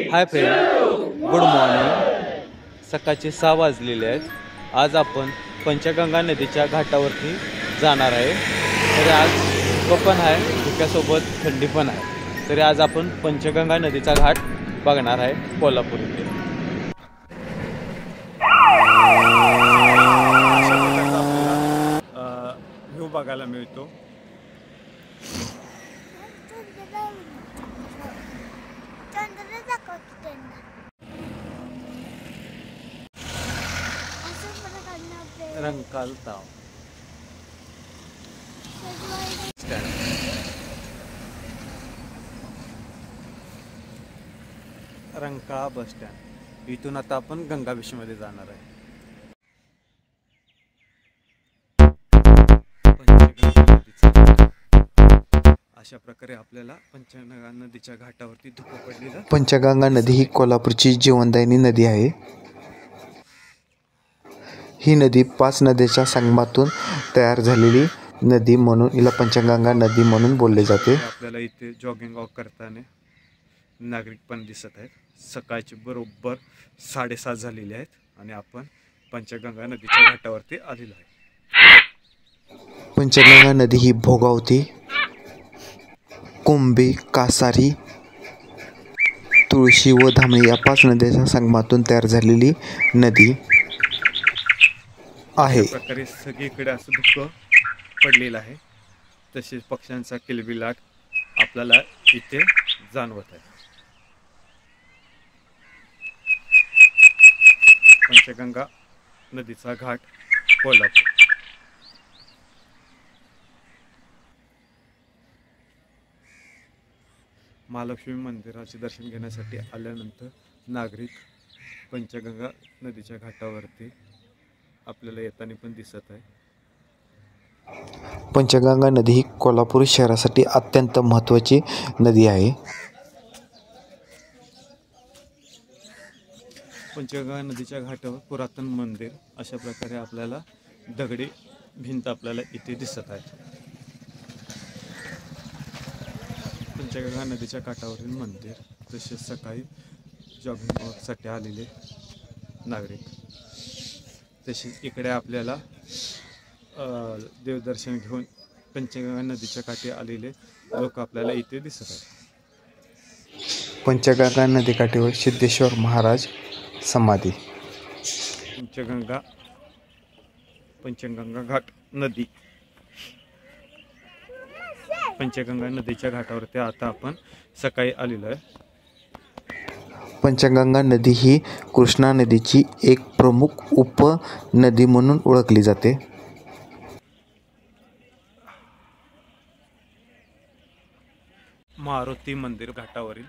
Hi friend, good morning. सकाळचे 6 वाजलेले आहेत. आज आपण पंचगंगा नदीच्या घाटावरती जाणार आहे. तरी आज धुकं पण आहे, धुक्यासोबत थंडी पण आहे. तरी आज आपण पंचगंगा नदीचा घाट बघणार आहे कोल्हापूर येथे. व्ह्यू बघायला मिळतो. रंकाळ ताव रंकाळा बस स्टँड. इथून आता आपण गंगा मध्ये जाणार आहे. अशा प्रकारे आपल्याला पंचगंगा नदीच्या घाटावरती धुकं पडलेलं. पंचगंगा नदी ही कोल्हापूरची जीवनदायिनी नदी आहे. ही नदी 5 नद्यांच्या संगमातून तयार झालेली नदी म्हणून हिला पंचगंगा नदी म्हणून बोलले जाते. आपल्याला इथे जॉगिंग वॉक करताना नागरिक पण दिसत आहेत. सकाळची बरोबर 7:30 झालेली आहेत आणि आपण पंचगंगा नदीच्या घाटावरती आलेलो आहे. पंचगंगा नदी ही भोगावती, कुंभी, कासारी, तुळशी व धामणी या 5 नद्यांच्या संगमातून तयार झालेली नदी आहे. प्रकारे सगळीकडे असं धुकं पडलेलं आहे. तसेच पक्ष्यांचा किलबिलाट आपल्याला इथे जाणवत आहे. पंचगंगा नदीचा घाट कोल्हापूर. महालक्ष्मी मंदिराचे दर्शन घेण्यासाठी आल्यानंतर नागरिक पंचगंगा नदीच्या घाटावरती आपल्याला येताना पण दिसत आहे. पंचगंगा नदी ही कोल्हापूर शहरासाठी अत्यंत महत्त्वाची नदी आहे. पंचगंगा नदीच्या घाटावर पुरातन मंदिर अशा प्रकारे आपल्याला दगडी भिंत आपल्याला इथे दिसत आहे. पंचगंगा नदीच्या काठावरील मंदिर. तसेच सकाळी जॉगिंग वॉकसाठी आलेले नागरिक. तसेच इकडे आपल्याला देवदर्शन घेऊन पंचगंगा नदीच्या काठी आलेले लोक आपल्याला इथे दिसत आहेत. पंचगंगा नदीकाठीवर सिद्धेश्वर महाराज समाधी. पंचगंगा घाट नदी. पंचगंगा नदीच्या घाटावरती आता आपण सकाळी आलेलो आहे. पंचगंगा नदी ही कृष्णा नदीची एक प्रमुख उपनदी म्हणून ओळखली जाते. मारुती मंदिर घाटावरील.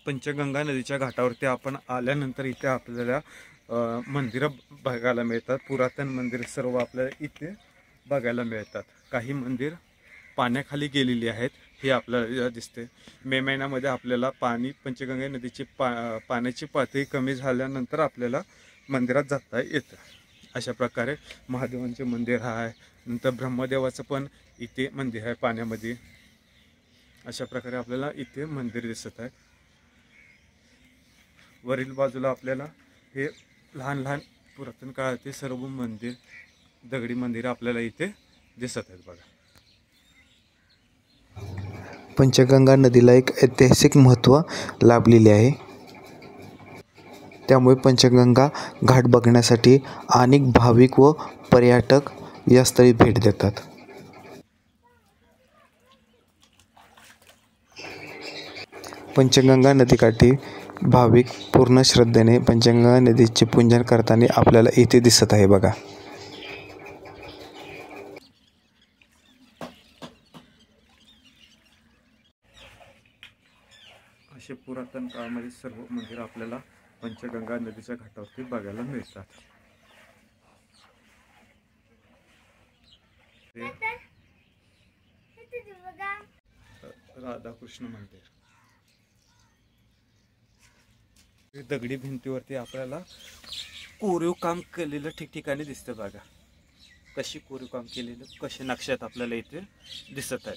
पंचगंगा नदीच्या घाटावरती आपण आल्यानंतर इथे आपल्याला मंदिरं बघायला मिळतात. पुरातन मंदिर सर्व आपल्याला इथे बघायला मिळतात. काही मंदिर पाण्याखाली गेलेली आहेत हे आपल्याला दिसते. मे महिन्यामध्ये आपल्याला पंचगंगा नदीची पाण्याची पातळी कमी झाल्यानंतर आपल्याला मंदिरात जाता येतं. अशा प्रकारे महादेवांचे मंदिर आहे. नंतर ब्रह्मदेवाचं पण इथे मंदिर आहे पाण्यामध्ये. अशा प्रकारे आपल्याला इथे मंदिर दिसत आहे. वरील बाजूला आपल्याला हे लहान लहान पुरातन काळातील सर्व मंदिर, दगडी मंदिर आपल्याला इथे दिसत आहेत बघा. पंचगंगा नदीला एक ऐतिहासिक महत्त्व लाभलेले आहे. त्यामुळे पंचगंगा घाट बघण्यासाठी अनेक भाविक व पर्यटक या स्थळी भेट देतात. पंचगंगा नदीकाठी भाविक पूर्ण श्रद्धेने पंचगंगा नदीचे पूजन करताना आपल्याला इथे दिसत आहे बघा. असे पुरातन काळामध्ये सर्व मंदिर आपल्याला पंचगंगा नदीच्या घाटावरती बघायला मिळतात. राधाकृष्ण मंदिर. दगडी भिंतीवरती आपल्याला कोरीव काम केलेलं ठिकठिकाणी दिसतं बघा. कशी कोरीव काम केलेलं, कसे नक्षात आपल्याला इथे दिसत आहेत.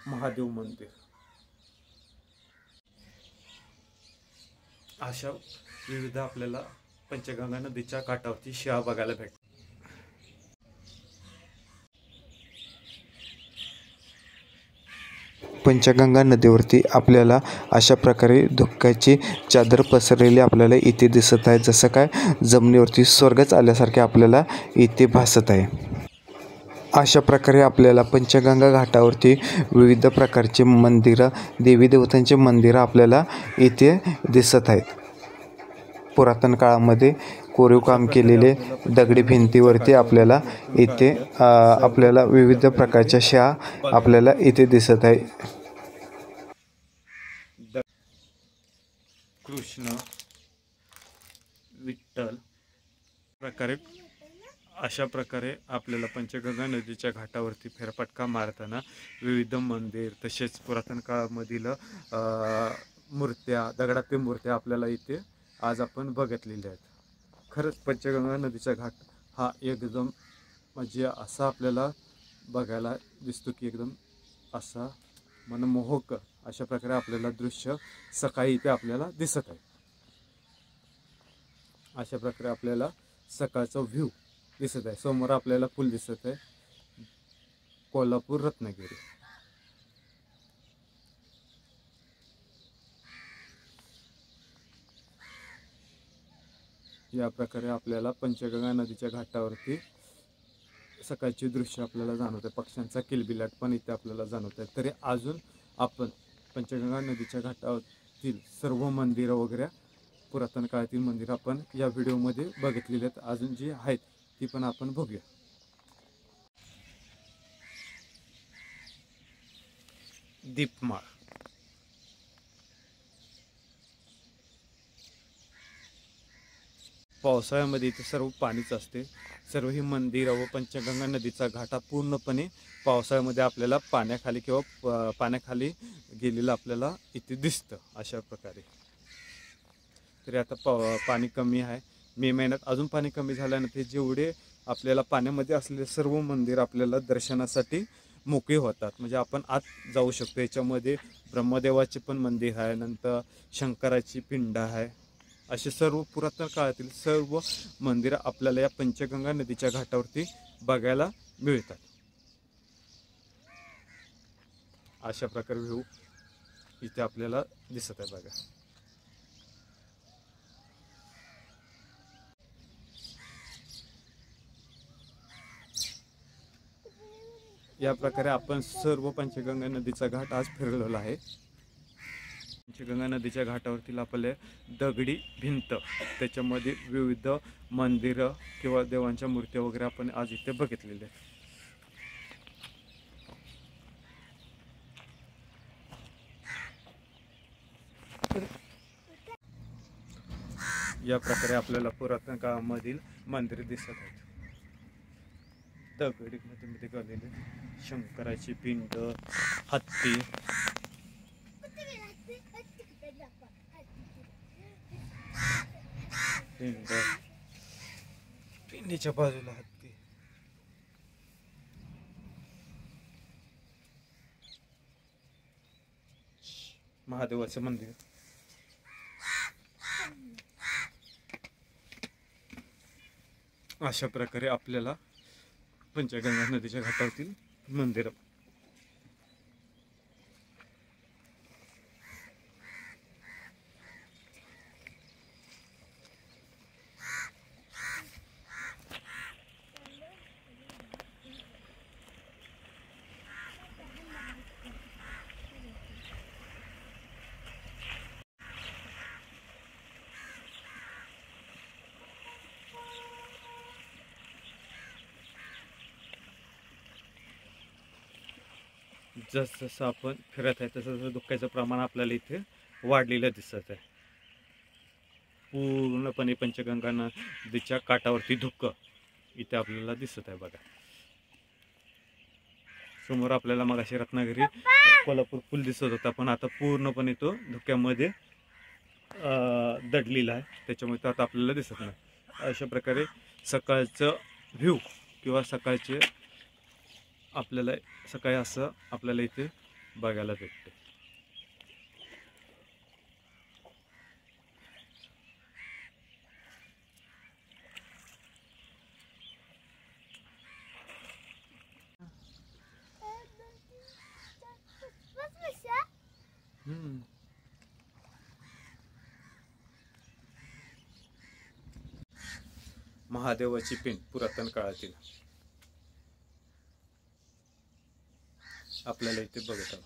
महादेव मंदिर. अशा विविध आपल्याला पंचगंगा नदीच्या काठावरती शिळा बघायला भेटतात. पंचगंगा नदीवरती आपल्याला अशा प्रकारे धुक्याची चादर पसरलेली आपल्याला इथे दिसत आहे. जसं काय जमिनीवरती स्वर्गच आल्यासारखे आपल्याला इथे भासत आहे. अशा प्रकारे आपल्याला पंचगंगा घाटावरती विविध प्रकारचे मंदिरं, देवी देवतांचे मंदिरं आपल्याला इथे दिसत आहेत. पुरातन काळामध्ये कोरीव काम केलेले दगडी भिंतीवरती आपल्याला इथे आपल्याला विविध प्रकारच्या शिळा आपल्याला इथे दिसत आहे. कृष्ण, विठ्ठल प्रकारे अशा प्रकारे आपल्याला पंचगंगा नदीच्या घाटावरती फेरफटका मारताना विविध मंदिर तसेच पुरातन काळामधील मूर्त्या, दगडातील मूर्त्या आपल्याला इथे आज आपण बघितलेल्या आहेत. खरंच पंचगंगा नदीचा घाट हा एकदम म्हणजे असा आपल्याला बघायला दिसतो की एकदम असा मनमोहक अशा प्रकारे आपल्याला दृश्य सकाळी इथे आपल्याला दिसत आहे. अशा प्रकारे आपल्याला सकाळचा व्ह्यू दिसत आहे. समोर आपल्याला पूल दिसत आहे, कोल्हापूर रत्नागिरी. या प्रकारे आपल्याला पंचगंगा नदीच्या घाटावरती सकाळचे दृश्य आपल्याला जाणवत आहे. पक्ष्यांचा किलबिलाट पण इथे आपल्याला जाणवत आहे. तरी अजून आपण पंचगंगा नदीच्या घाटावरील सर्व मंदिरं वगैरे पुरातन काळातील मंदिरं आपण या व्हिडिओमध्ये बघितलेली आहेत. अजून जी आहेत ती पण आपण बघूया. दीपमाळ, पावसाळ्यामध्ये इथे सर्व पाणीच असते. सर्व ही मंदिरं व पंचगंगा नदीचा घाट हा पूर्णपणे पावसाळ्यामध्ये आपल्याला पाण्याखाली किंवा पाण्याखाली गेलेलं आपल्याला इथे दिसतं. अशा प्रकारे तरी आता पाणी कमी आहे. मे महिन्यात अजून पाणी कमी झाल्यानंतर जेवढे आपल्याला पाण्यामध्ये असलेले सर्व मंदिर आपल्याला दर्शनासाठी मोकळे होतात. म्हणजे आपण आत जाऊ शकतो. याच्यामध्ये ब्रह्मदेवाचे पण मंदिर आहे, नंतर शंकराची पिंड आहे. असे सर्व पुरातन काळातील सर्व मंदिरं आपल्याला या पंचगंगा नदीच्या घाटावरती बघायला मिळतात. अशा प्रकारे व्ह्यू इथे आपल्याला दिसत आहे बघा. या प्रकारे आपण सर्व पंचगंगा नदीचा घाट आज फिरलेला आहे. पंचगंगा नदीच्या घाटावरती आपले दगडी भिंत, त्याच्यामध्ये विविध मंदिरं किंवा देवांच्या मूर्त्या वगैरे आपण आज इथे बघितलेल्या आहेत. या प्रकारे आपल्याला पुरातन काळामधील मंदिरे दिसत आहेत. दगडी मध्ये गेलेले शंकराची पिंड, हत्ती, पिंडीच्या बाजूला हत्ती, महादेवाचं मंदिर. अशा प्रकारे आपल्याला पंचगंगा नदीच्या घाटावरील मंदिर. जसं आपण फिरत आहे तसं धुक्याचं प्रमाण आपल्याला इथे वाढलेलं दिसत आहे. पूर्णपणे पंचगंगा नदीच्या काठावरती धुकं इथे आपल्याला दिसत आहे बघा. समोर आपल्याला मग अशी रत्नागिरी कोल्हापूर पूल दिसत होता, पण आता पूर्णपणे तो धुक्यामध्ये दडलेला आहे. त्याच्यामुळे तो आता आपल्याला दिसत नाही. अशा प्रकारे सकाळचं व्ह्यू किंवा सकाळचे आपल्याला सकाळी असं आपल्याला इथे बघायला भेटते. महादेवाची पिंड पुरातन काळातील आपल्याला इथे बघत आहोत.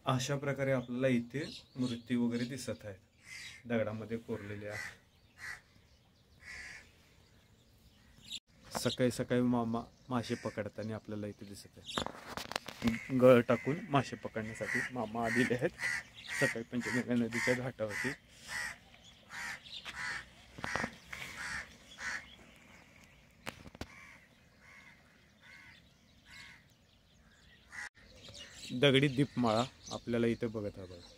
अशा प्रकारे आपल्याला इथे मूर्ती वगैरे दिसत आहेत, दगडामध्ये कोरलेल्या. सकाळी सकाळी मामा मासे पकडताना आपल्याला इथे दिसत आहे. गळ टाकून मासे पकडण्यासाठी मामा आलेले आहेत सकाळी पंचगंगा नदीच्या घाटावरती. दगडी दीपमाळा आपल्याला इथे बघत आहे बघा.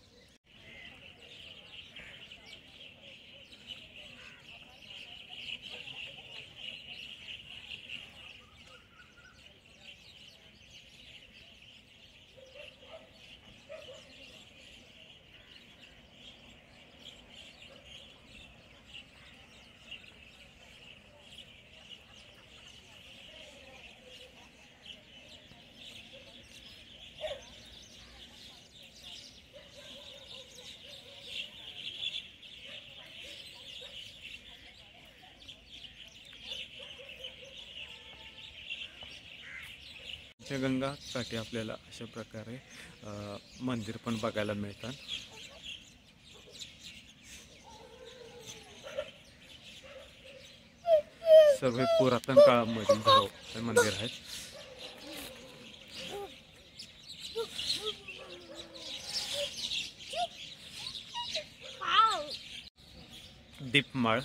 गंगा काठी आपल्याला अशा प्रकारे मंदिर पण बघायला मिळतात. सर्व पुरातन काळामधील धरोहर मंदिर आहेत. दीपमाळ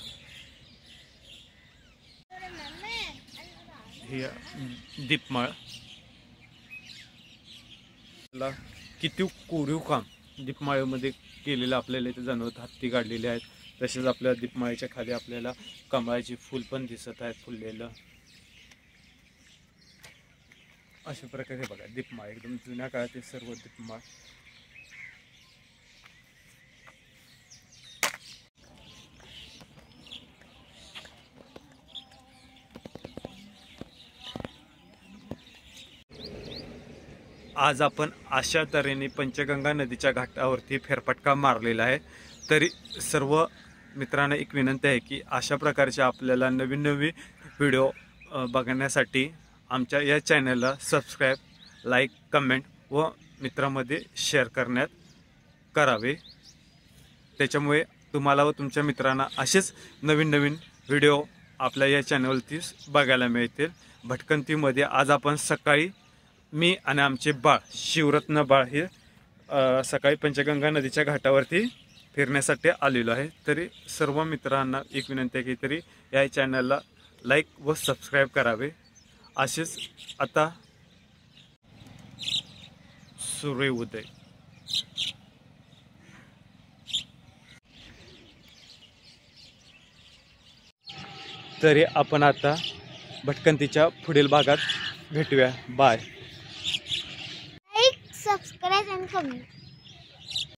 ही दीपमाळ किती कोरीव काम दीपमाळेमध्ये केलेलं आपल्याला इथे जाणवत. हत्ती काढलेले आहेत. तसेच आपल्या दीपमाळेच्या खाली आपल्याला कमळाची फूल पण दिसत आहेत फुललेलं. अशा प्रकारे बघा दीपमाळ एकदम जुन्या काळातील सर्व दीपमाळ. आज आपण अशा तऱ्हेने पंचगंगा नदीच्या घाटावरती फेरफटका मारलेला आहे. तरी सर्व मित्रांना एक विनंती आहे की अशा प्रकारचे आपल्याला नवीन नवीन व्हिडिओ बघण्यासाठी आमच्या या चॅनलला सबस्क्राईब, लाईक, कमेंट व मित्रांमध्ये शेअर करण्यात करावे. त्याच्यामुळे तुम्हाला व तुमच्या मित्रांना असेच नवीन नवीन व्हिडिओ आपल्या या चॅनलवरती बघायला मिळतील. भटकंतीमध्ये आज आपण सकाळी मी आणि आमचे बाळ शिवरत्न बाळ हे सकाळी पंचगंगा नदीच्या घाटावरती फिरण्यासाठी आलेलो आहे. तरी सर्व मित्रांना एक विनंती आहे की तरी या चॅनलला लाईक व सबस्क्राईब करावे. असेच आता सूर्योदय तरी आपण आता भटकंतीच्या पुढील भागात भेटूया. Bye. Like, subscribe and comment.